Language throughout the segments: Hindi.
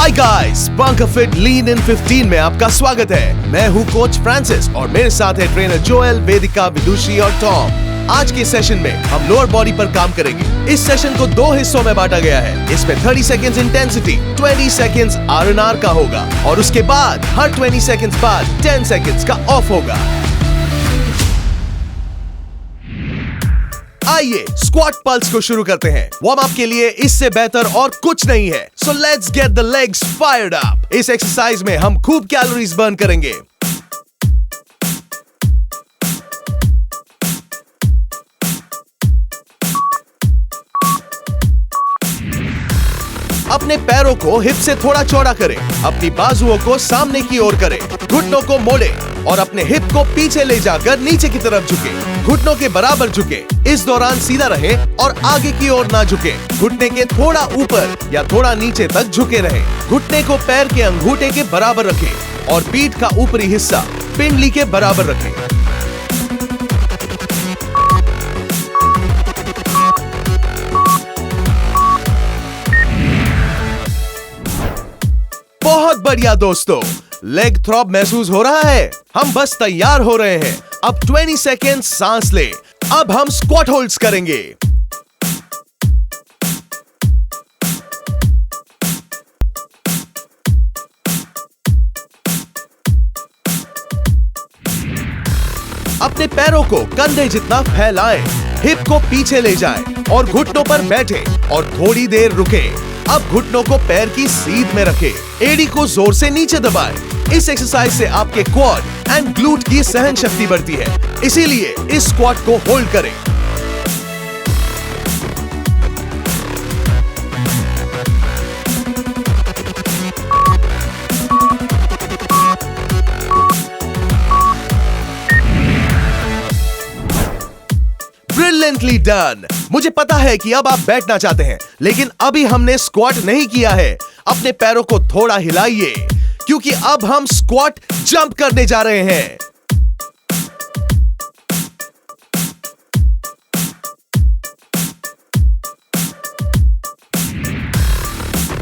हाय गाइस, बंकर फिट लीन इन 15 में आपका स्वागत है। मैं हूँ कोच फ्रांसिस और मेरे साथ है ट्रेनर जोएल, वेदिका, विदुषी और टॉम। आज के सेशन में हम लोअर बॉडी पर काम करेंगे। इस सेशन को 2 हिस्सों में बांटा गया है। इसमें 30 सेकंड्स इंटेंसिटी, 20 सेकंड्स R&R का होगा और उसके बाद हर 20 सेकंड्स बाद 10 सेकंड्स का ऑफ होगा। आइए स्क्वाट पल्स को शुरू करते हैं। वार्म अप के लिए इससे बेहतर और कुछ नहीं है। So let's get the legs fired up. इस एक्सरसाइज में हम खूब कैलोरीज बर्न करेंगे। अपने पैरों को हिप से थोड़ा चौड़ा करें, अपनी बाजुओं को सामने की ओर करें, घुटनों को मोड़े और अपने हिप को पीछे ले जाकर नीचे की तरफ झुके, घुटनों के बराबर झुके। इस दौरान सीधा रहे और आगे की ओर ना झुके। घुटने के थोड़ा ऊपर या थोड़ा नीचे तक झुके रहे। घुटने को पैर के अंगूठे के बराबर रखें और पीठ का ऊपरी हिस्सा पिंडली के बराबर रखें। बहुत बढ़िया दोस्तों, लेग थ्रॉब महसूस हो रहा है। हम बस तैयार हो रहे हैं। अब 20 सेकेंड सांस ले। अब हम स्क्वाट होल्ड्स करेंगे। अपने पैरों को कंधे जितना फैलाएं, हिप को पीछे ले जाएं और घुटनों पर बैठे और थोड़ी देर रुके। अब घुटनों को पैर की सीध में रखें। एड़ी को जोर से नीचे दबाएं। इस एक्सरसाइज से आपके क्वाड एंड ग्लूट की सहन शक्ति बढ़ती है, इसीलिए इस स्क्वाट को होल्ड करें। Brilliantly done! मुझे पता है कि अब आप बैठना चाहते हैं, लेकिन अभी हमने स्क्वाट नहीं किया है। अपने पैरों को थोड़ा हिलाइए, क्योंकि अब हम स्क्वाट जंप करने जा रहे हैं।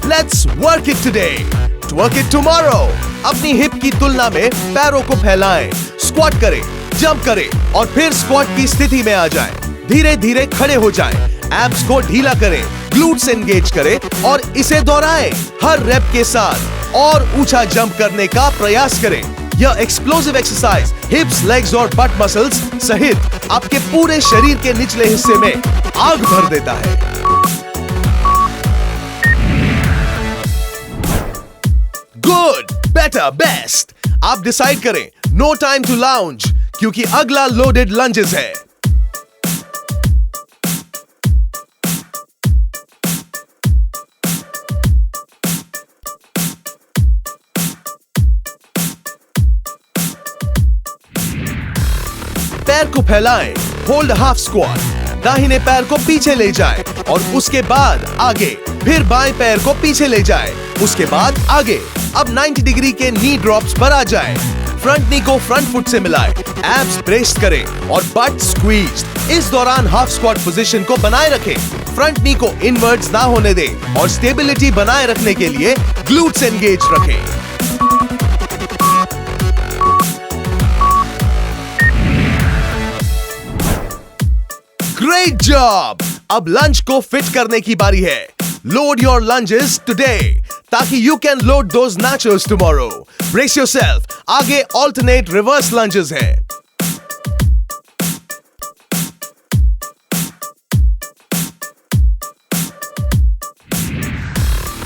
Let's work it today. To work it tomorrow. अपनी हिप की तुलना में पैरों को फैलाएं, स्क्वाट करें, जंप करें और फिर स्क्वाट की स्थिति में आ जाएं। धीरे धीरे खड़े हो जाएं, एब्स को ढीला करें, ग्लूट्स एंगेज करें और इसे दोहराएं। हर रेप के साथ और ऊंचा जंप करने का प्रयास करें। यह एक्सप्लोसिव एक्सरसाइज हिप्स, लेग्स और बट मसल्स सहित आपके पूरे शरीर के निचले हिस्से में आग भर देता है। Good, better, best. आप डिसाइड करें। नो टाइम टू लाउंज, क्योंकि अगला लोडेड लंजेस है। पैर को फैलाएं, होल्ड हाफ स्क्वाट। दाहिने पैर को पीछे ले जाएं और उसके बाद आगे, फिर बाएं पैर को पीछे ले जाएं, उसके बाद आगे। अब 90 डिग्री के नी ड्रॉप्स पर आ जाएं। फ्रंट नी को फ्रंट फुट से मिलाएं, एब्स ब्रेस्ड करें और बट स्क्वीज्ड। इस दौरान हाफ स्क्वाट पोजीशन को बनाए रखें। फ्रंट नी को इनवर्ट्स ना होने दें और स्टेबिलिटी बनाए रखने के लिए ग्लूट्स एंगेज रखें। Great job! अब लंज को फिट करने की बारी है। Load your lunges today, ताकि you can load those nachos tomorrow. Brace yourself. आगे alternate reverse lunges हैं।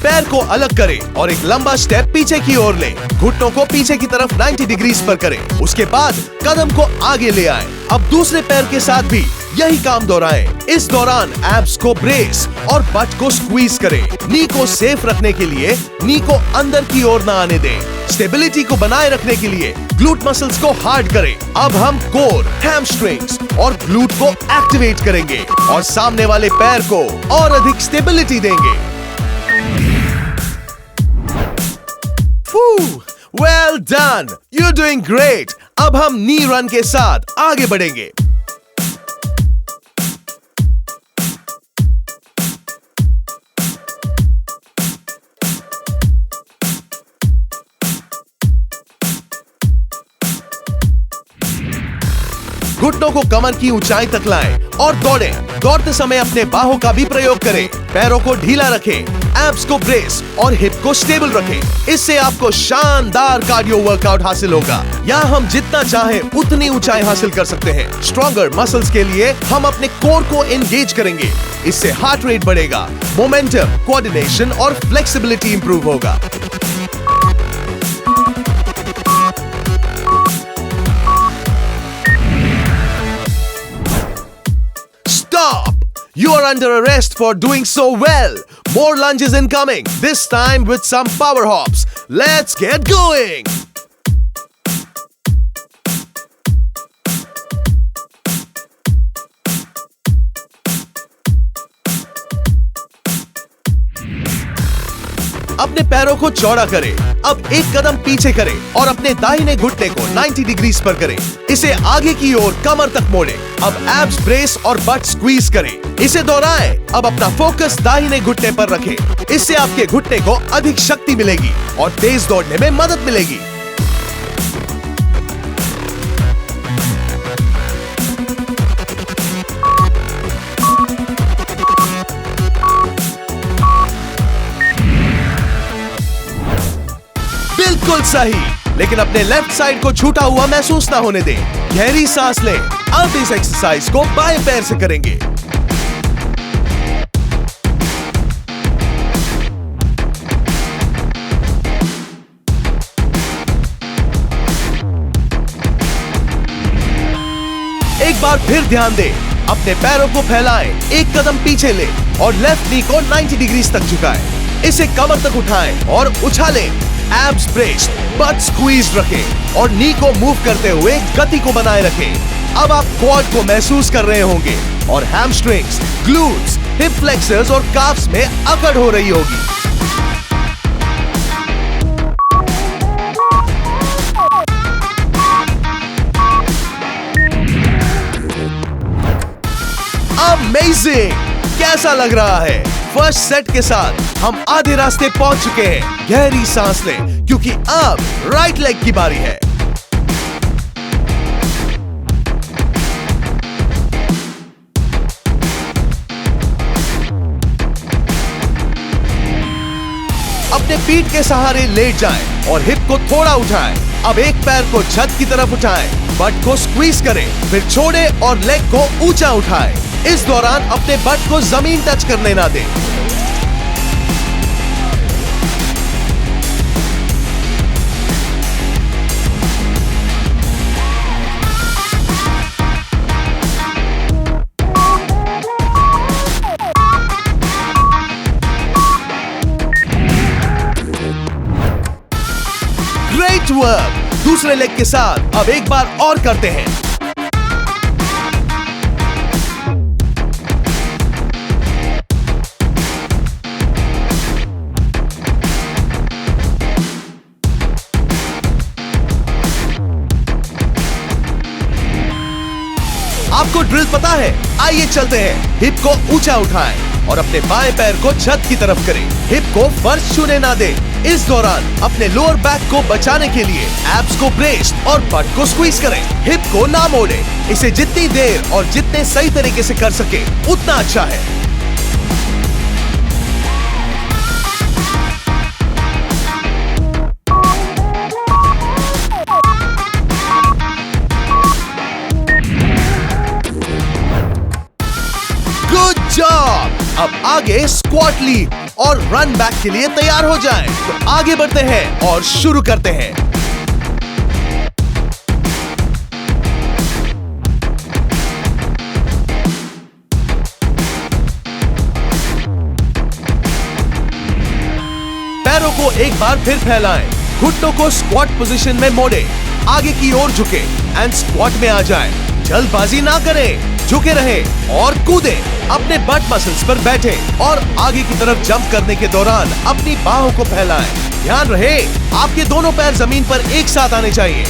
पैर को अलग करें और एक लंबा स्टेप पीछे की ओर लें। घुटनों को पीछे की तरफ 90 डिग्रीज पर करें। उसके बाद कदम को आगे ले आएं। अब दूसरे पैर के साथ भी यही काम दोहराएं। इस दौरान एब्स को ब्रेस और बट को स्क्वीज करें। नी को सेफ रखने के लिए नी को अंदर की ओर ना आने दें। स्टेबिलिटी को बनाए रखने के लिए ग्लूट मसल्स को हार्ड करें। अब हम कोर, हैमस्ट्रिंग्स और ग्लूट को एक्टिवेट करेंगे और सामने वाले पैर को और अधिक स्टेबिलिटी देंगे। Well done! You're doing great! अब हम नी रन के साथ आगे बढ़ेंगे। घुटनों को कमर की ऊंचाई तक लाएं और दौड़ें। दौड़ते समय अपने बाहों का भी प्रयोग करें। पैरों को ढीला रखें, एब्स को ब्रेस और हिप को स्टेबल रखें। इससे आपको शानदार कार्डियो वर्कआउट हासिल होगा। यहाँ हम जितना चाहें उतनी ऊंचाई हासिल कर सकते हैं। स्ट्रॉन्गर मसल्स के लिए हम अपने कोर को एंगेज करेंगे। इससे हार्ट रेट बढ़ेगा, मोमेंटम, कोऑर्डिनेशन और फ्लेक्सिबिलिटी इंप्रूव होगा। Stop! You are under arrest for doing so well. More lunges incoming, this time with some power hops. Let's get going! अपने पैरों को चौड़ा करें। अब एक कदम पीछे करें और अपने दाहिने घुटने को 90 डिग्रीज पर करें। इसे आगे की ओर कमर तक मोड़ें। अब एब्स ब्रेस और बट स्क्वीज करें। इसे दोहराएं। अब अपना फोकस दाहिने घुटने पर रखें। इससे आपके घुटने को अधिक शक्ति मिलेगी और तेज दौड़ने में मदद मिलेगी। बिल्कुल सही, लेकिन अपने लेफ्ट साइड को छूटा हुआ महसूस ना होने दें। गहरी सांस लें। अब इस एक्सरसाइज को बाएं पैर से करेंगे। एक बार फिर ध्यान दें। अपने पैरों को फैलाएं, एक कदम पीछे लें और लेफ्ट नी को 90 डिग्री तक झुकाएं। इसे कमर तक उठाएं और उछालें। एब्स ब्रेस्ड, बट स्क्वीज रखें और नी को मूव करते हुए गति को बनाए रखें। अब आप क्वाड को महसूस कर रहे होंगे और हैमस्ट्रिंग्स, ग्लूट्स, हिप फ्लेक्सर्स और काफ्स में अकड़ हो रही होगी। अमेजिंग! कैसा लग रहा है? फर्स्ट सेट के साथ हम आधे रास्ते पहुंच चुके हैं। गहरी सांस लें क्योंकि अब राइट लेग की बारी है। अपने पीठ के सहारे लेट जाएं और हिप को थोड़ा उठाएं। अब एक पैर को छत की तरफ उठाएं, बट को स्क्वीज करें, फिर छोड़ें और लेग को ऊंचा उठाएं। इस दौरान अपने बट को जमीन टच करने ना दें। Great work! दूसरे लेग के साथ अब एक बार और करते हैं। आपको ड्रिल पता है? आइए चलते हैं। हिप को ऊंचा उठाएं और अपने बाएं पैर को छत की तरफ करें। हिप को फर्श छूने ना दें। इस दौरान अपने लोअर बैक को बचाने के लिए एब्स को ब्रेस और बट को स्क्वीज करें। हिप को ना मोड़ें। इसे जितनी देर और जितने सही तरीके से कर सके उतना अच्छा है। अब आगे स्क्वाट लीड और रन बैक के लिए तैयार हो जाएं। तो आगे बढ़ते हैं और शुरू करते हैं। पैरों को एक बार फिर फैलाएं। घुटनों को स्क्वाट पोजीशन में मोड़ें। आगे की ओर झुकें एंड स्क्वाट में आ जाएं। जल्दबाजी ना करें, झुके रहें और कूदें। अपने बट मसल्स पर बैठें और आगे की तरफ जंप करने के दौरान अपनी बाहों को फैलाएं। ध्यान रहे, आपके दोनों पैर जमीन पर एक साथ आने चाहिए।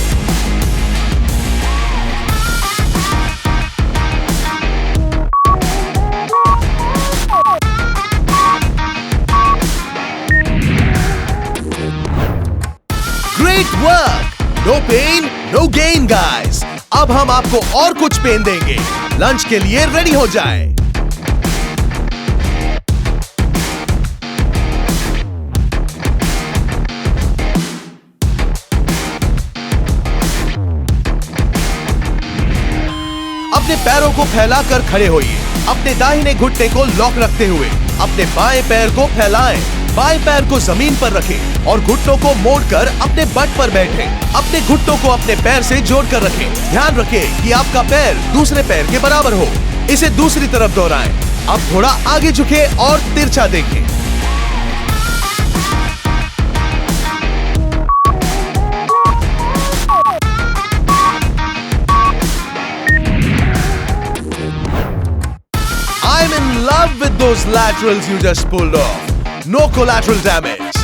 Great work! No pain, no gain, guys. अब हम आपको और कुछ पेन देंगे। लंच के लिए रेडी हो जाए। अपने पैरों को फैलाकर खड़े होइए। अपने दाहिने घुटने को लॉक रखते हुए अपने बाएं पैर को फैलाएं। बाएं पैर को जमीन पर रखें और घुटनों को मोड़कर अपने बट पर बैठें। अपने घुटनों को अपने पैर से जोड़कर रखें। ध्यान रखें कि आपका पैर दूसरे पैर के बराबर हो। इसे दूसरी तरफ दोहराएं। अब थोड़ा आगे झुके और तिरछा देखें। I'm in love with those laterals you just pulled off. No collateral damage.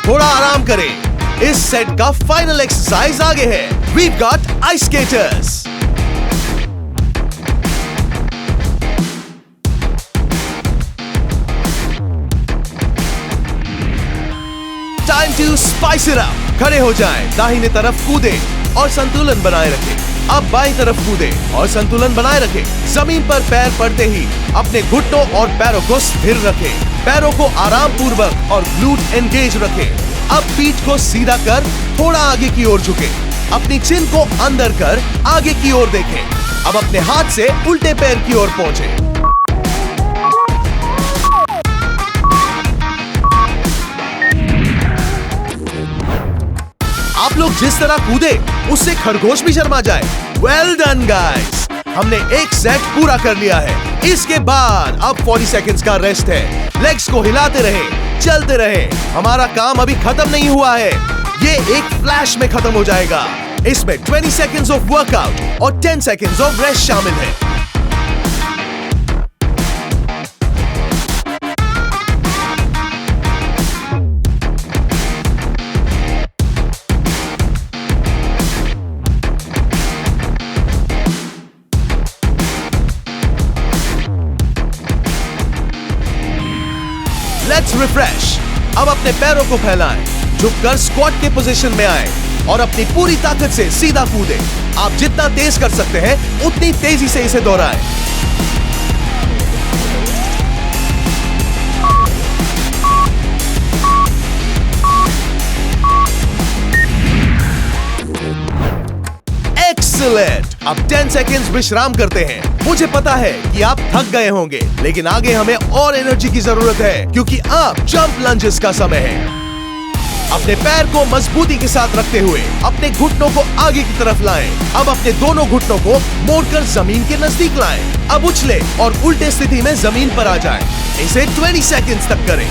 थोड़ा आराम करें। इस सेट का फाइनल एक्सरसाइज आगे है। We've got ice skaters. Time to spice it up. खड़े हो जाएं, दाहिने तरफ कूदें और संतुलन बनाए रखें। अब बाईं तरफ कूदें और संतुलन बनाए रखें। जमीन पर पैर पड़ते ही अपने घुटनों और पैरों को स्थिर रखें। पैरों को आराम पूर्वक और ग्लूट एंगेज रखें। अब पीठ को सीधा कर थोड़ा आगे की ओर झुकें। अपनी चिन को अंदर कर आगे की ओर देखें। अब अपने हाथ से उल्टे पैर की ओर पहुंचें। आप लोग जिस तरह कूदे उससे खरगोश भी शर्मा जाए। वेल डन गाइस, हमने एक सेट पूरा कर लिया है। इसके बाद अब 40 सेकंड्स का रेस्ट है। लेग्स को हिलाते रहे, चलते रहे। हमारा काम अभी खत्म नहीं हुआ है। ये एक फ्लैश में खत्म हो जाएगा। इसमें 20 सेकंड्स ऑफ वर्कआउट और 10 सेकंड्स ऑफ रेस्ट शामिल है। Let's refresh. अब अपने पैरों को फैलाएं, झुककर स्क्वाट के पोजीशन में आएं और अपनी पूरी ताकत से सीधा कूदें। आप जितना तेज कर सकते हैं उतनी तेजी से इसे दोहराएं। एक्सीलेंट। अब 10 सेकंड्स विश्राम करते हैं। मुझे पता है कि आप थक गए होंगे, लेकिन आगे हमें और एनर्जी की जरूरत है क्योंकि अब जंप लंजेस का समय है। अपने पैर को मजबूती के साथ रखते हुए अपने घुटनों को आगे की तरफ लाएं। अब अपने दोनों घुटनों को मोड़कर जमीन के नजदीक लाएं। अब उछले और उल्टे स्थिति में जमीन पर आ जाएं। इसे 20 सेकंड्स तक करें।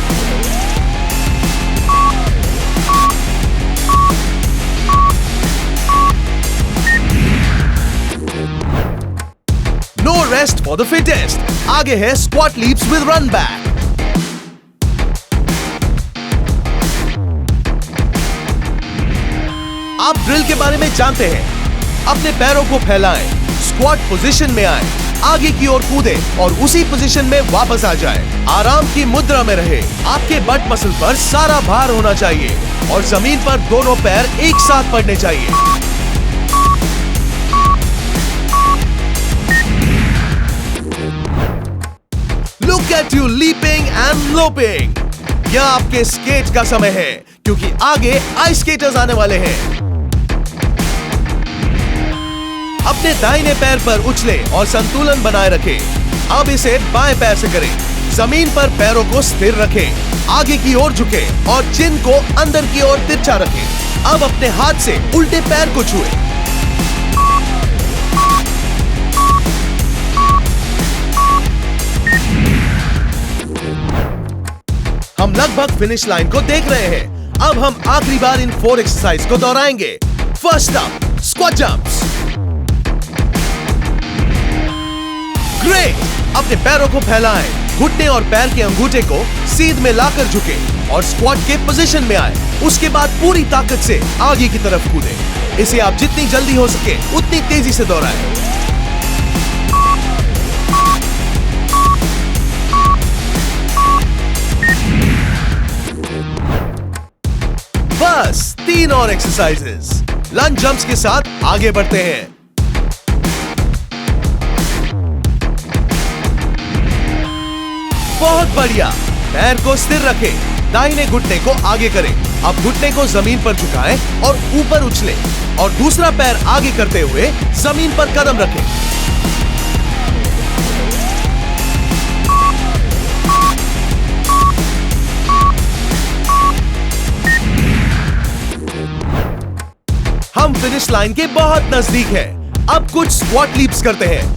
No rest for the fittest. आगे है squat leaps with run back. आप ड्रिल के बारे में जानते हैं। अपने पैरों को फैलाएं, स्क्वाट पोजीशन में आएं, आगे की ओर कूदें और उसी पोजीशन में वापस आ जाएं। आराम की मुद्रा में रहे। आपके बट मसल पर सारा भार होना चाहिए और जमीन पर दोनों पैर एक साथ पड़ने चाहिए। Look at you leaping and loping. यह आपके स्केट का समय है क्योंकि आगे आइस स्केटर्स आने वाले हैं। अपने दाहिने पैर पर उछले और संतुलन बनाए रखें। अब इसे बाएं पैर से करें। जमीन पर पैरों को स्थिर रखें। आगे की ओर झुकें और चिन को अंदर की ओर तिरछा रखें। अब अपने हाथ से उल्टे पैर को छुएं। हम लगभग फिनिश लाइन को देख रहे हैं। अब हम आखिरी बार इन 4 एक्सरसाइज को दोहराएंगे। First up, squat jumps. Great. अपने पैरों को फैलाएं, घुटने और पैर के अंगूठे को सीध में लाकर झुकें और स्क्वाट के पोजीशन में आए। उसके बाद पूरी ताकत से आगे की तरफ कूदें। इसे आप जितनी जल्दी हो सके उतनी तेजी से दोहराएं। बस 3 और एक्सरसाइजेस। लंज जंप्स के साथ आगे बढ़ते हैं। बहुत बढ़िया। पैर को स्थिर रखें। दाहिने घुटने को आगे करें। अब घुटने को जमीन पर झुकाएं और ऊपर उछलें और दूसरा पैर आगे करते हुए जमीन पर कदम रखें। हम फिनिश लाइन के बहुत नजदीक हैं। अब कुछ स्क्वाट लीप्स करते हैं।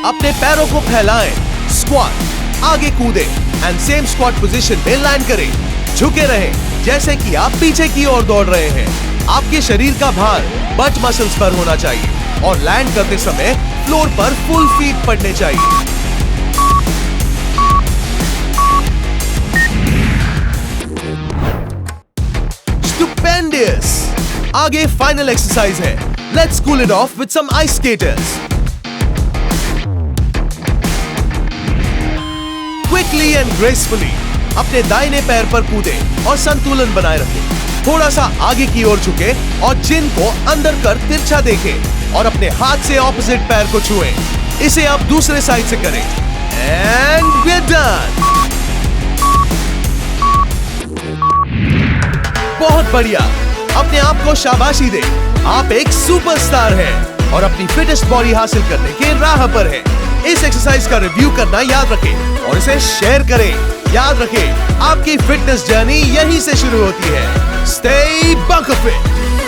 अपने पैरों को फैलाएं, स्क्वाट, आगे कूदें एंड सेम स्क्वाट पोजीशन में लैंड करें। झुके रहें जैसे कि आप पीछे की ओर दौड़ रहे हैं। आपके शरीर का भार बट मसल्स पर होना चाहिए और लैंड करते समय फ्लोर पर फुल फीट पड़ने चाहिए। स्टुपेंडियस। आगे फाइनल एक्सरसाइज है। Let's cool it off with some ice skaters. Quickly and gracefully अपने दाहिने पैर पर कूदें और संतुलन बनाए रखें। थोड़ा सा आगे की ओर झुके और जिन को अंदर कर तिरछा देखें और अपने हाथ से ऑपोजिट पैर को छुएं। इसे आप दूसरे साइड से करें एंड वी आर डन। बहुत बढ़िया। अपने आप को शाबाशी दें। आप एक सुपरस्टार हैं और अपनी फिटेस्ट बॉडी हासिल करने के राह पर हैं। इस एक्सरसाइज का रिव्यू करना याद रखें और इसे शेयर करें। याद रखें, आपकी फिटनेस जर्नी यहीं से शुरू होती है। Stay bunk fit.